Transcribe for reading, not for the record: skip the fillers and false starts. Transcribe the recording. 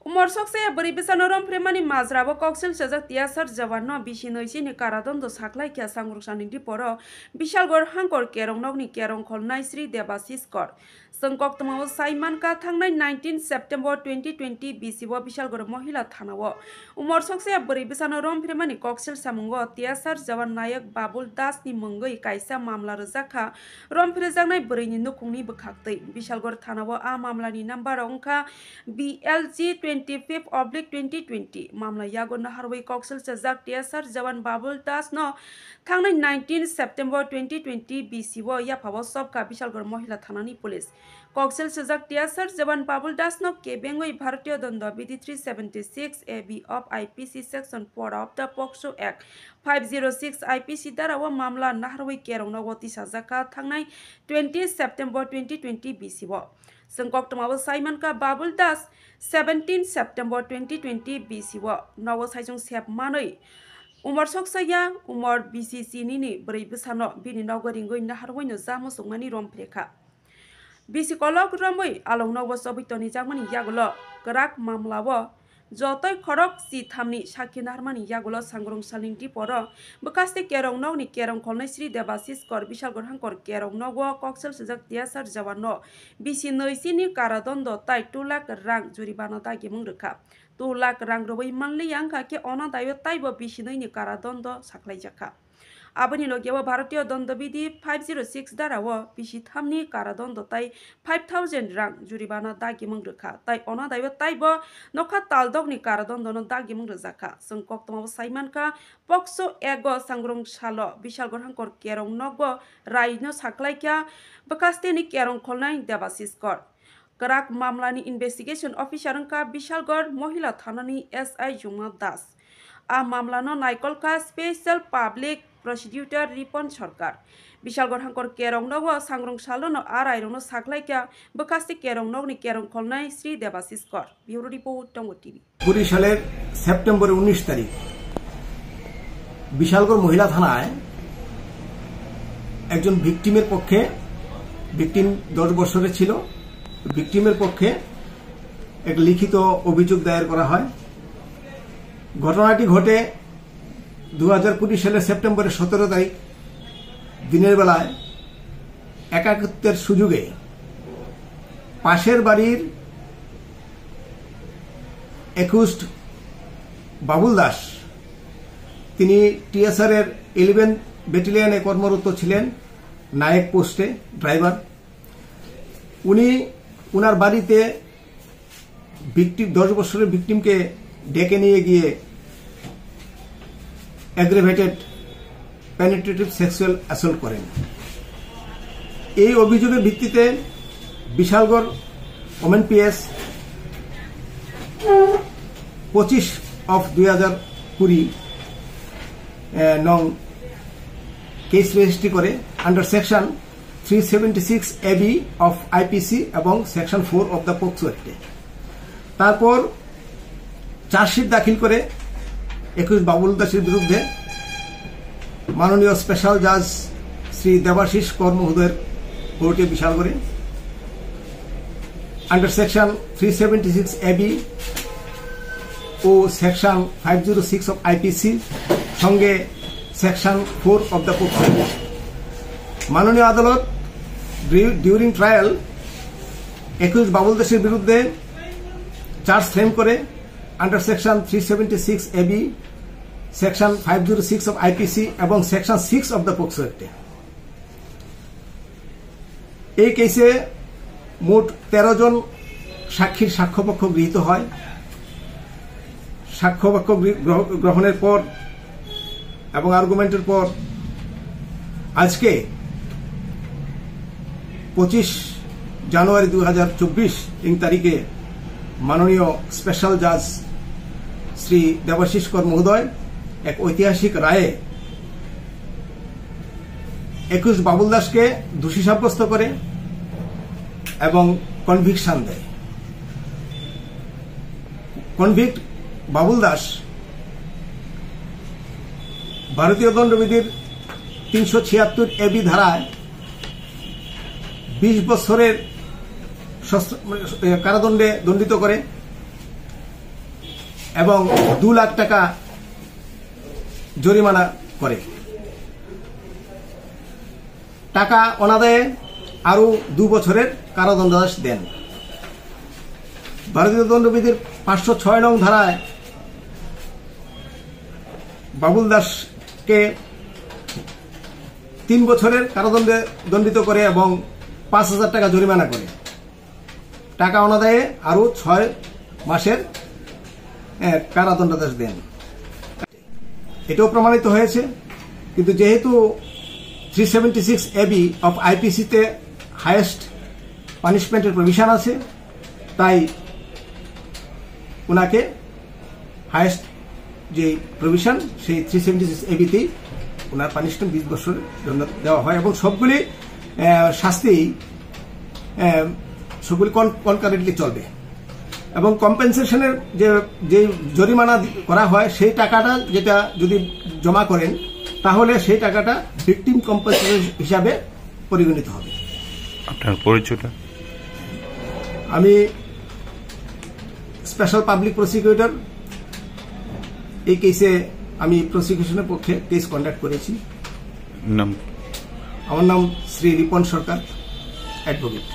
Umorsokse beri besanorom premani mazrabo koksil sejak tiasar jawanno bisi noisi ni karadondo saklai kya sangrukshani di poro bishalgor hangkor kerong ni kerong kholnai Sri Debasis kor sengkok tmao saiman ka thangnai 19 September 2020 bisibo bishalgor mohila thanao umorsokse beri besanorom premani koksil samungo tiasar jawan nayak Babul Das ni mungoi kaisa mamla rjakha rom prejangnai beri ni nukungni bkhaktai bishalgor thanao a mamla ni number ongkha BLG 25/2020 मामला यागो नाहारवे कौशल सजाक टियासर जवान बाबुल दास न थांनाय 19 September 2020 BCO या फावो सबका विशालगढ़ महिला थानानि police कौशल सजाक टियासर जवान बाबुल दास न केबेंगै भारतीय दंड विधि 376 AB of IPC section 4 of the POCSO Act 506 IPC दाराव मामला नाहारवे केरंग नगति सजाका थांनाय 20 September 2020 BCO Sengkok temawo Simon ka Babul Das 17 September 2020 BCO nawo saijong sep manoi umar soksaya umar BCC nini beri besano bini nawaringoi naharwoi no jamo sungmani rompreka BC kolok ramoi along nawo sobitoni jangmani yagulo gerak mamlawo jotoi khorok si thamni sakhi narmani yagulo sangrong salingti poro bekaste kerong nog ni kerong kholnai Sri Debasis kor bishalgor hangkor kerong nogo koksel sejak tiasar jawanno bisi noisi ni karadondo tai 2 lakh rang juribana dagi mungrekha 2 lakh rang robai manli yangka ke ona dayo taibo bisi noi ni karadondo saklaijaka aboni logiyawo Bharatiya Dandabidhi 506 darawo bisi thamni karadondo tai 5000 rang juribana dagi mungrekha tai ona dayo taibo nokha taldok ni karadondo no dagi mungrejaka sengkok tmao saimanka POCSO ego sangrong salo bishalgor hangkor kerong nogo rai no saklaikya bekaste ni kerong kholnai Debasis kor Kerak mamlani investigation officer ka bishalgor mohila thanani SI Juma Das a mamla no naikol ka special public prosecutor Ripon Sarkar bishalgor hangkor kerong nogo sangrong salo no arai no saklaikya bekaste kerong nog ni kerong kholnai Sri Debasis kor bureau report Tongo TV 20 সালের September 19 তারিখ বিশালগড় মহিলা থানায় একজন ভিকটিমের পক্ষে victim 10 বছরের ছিল ভিকটিমের পক্ষে এক লিখিত অভিযোগ দায়ের করা হয় ঘটনাটি ঘটে 2020 সালের সেপ্টেম্বরের 17 তারিখ দিনের বেলায় একাকিত্বের সুযোগে পাশের বাড়ির একুস্ট বাবুল দাস তিনি টিএসআর এর 11 ব্যাটালিয়নে কর্মরত ছিলেন নায়ক পোস্টে ড্রাইভার উনি উনার বাড়িতে ভিকটিম 10 বছরের ভিকটিমকে ডেকে নিয়ে গিয়ে অ্যাগ্রেভেটেড পেনিট্রেটিভ সেক্সুয়াল অ্যাসল্ট করেন এই অভিযোগের ভিত্তিতে বিশালগড় ওমেন পিএস 25 of 2020 নং কেস রেজিস্ট্রি করে under section 376 AB of IPC এবং section 4 of the POCSO Act তারপর চার্জশিট দাখিল করে 21 বাবুল দাসের বিরুদ্ধে মাননীয় স্পেশাল জাজ শ্রী দেবাশিস কর মহোদয়ের কোর্টে বিশালগড়ে আন্ডার সেকশন 376 AB ও সেকশন 506 of IPC সঙ্গে section 4 of the POCSO Act মাননীয় আদালত ডিউরিং ট্রায়াল 21 বাবুল দাসের বিরুদ্ধে চার্জ ফ্রেম করে under section 376 AB section 506 of IPC এবং section 6 of the POCSO Act এই কেসে মোট 13 জন সাক্ষীর সাক্ষ্যপক্ষ গৃহীত হয় সাক্ষ্যপক্ষ গ্রহণের পর এবং আর্গুমেন্টের পর আজকে 25 জানুয়ারি 2024 ইং তারিখে মাননীয় স্পেশাল জাজ শ্রী দেবাশিস কর মহোদয় এক ঐতিহাসিক রায়ে 21 বাবুল দাসকে দোষী সাব্যস্ত করে এবং কনভিকশন দেয় কনভিক্ট বাবুল দাস ভারতীয় দণ্ডবিধির 376 AB ধারায় 20 বছরের কারাদণ্ডে দণ্ডিত করে এবং 2 লাখ টাকা জরিমানা করে। টাকা অনাদায়ে আরো 2 বছরের কারাদণ্ডাদেশ দেন। ভারতীয় দণ্ডবিধির 506 নং ধারায় বাবুল দাসকে 3 বছরের কারাদণ্ডে দণ্ডিত করে এবং 5,000 টাকা জরিমানা করে। টাকা অনাদায়ে আরো 6 মাসের কারাদণ্ডাদেশ দেন। এটাও প্রমাণিত হয়েছে, কিন্তু যেহেতু 376 AB অফ আইপিসিতে হাইয়েস্ট পানিশমেন্টের প্রভিশন আছে, তাই ওনাকে হাইয়েস্ট যে প্রভিশন সেই 376 ABতেই ওনার পানিশমেন্ট 20 বছরের জন্য দেওয়া হয় এবং সবগুলি শাস্তি সবগুলি কনকারেন্টলি চলবে এবং কম্পেনসেশনের যে জরিমানা করা হয় সেই টাকাটা যেটা যদি জমা করেন তাহলে সেই টাকাটা ভিকটিম কম্পেনসেশন হিসাবে পরিগণিত হবে। আপনার পরিচয়টা? আমি স্পেশাল পাবলিক প্রসিকিউটর। এই কেসে আমি প্রসিকিউশনের পক্ষে কেস কন্ডাক্ট করেছি। নাম? আমার নাম শ্রী রিপন সরকার, অ্যাডভোকেট।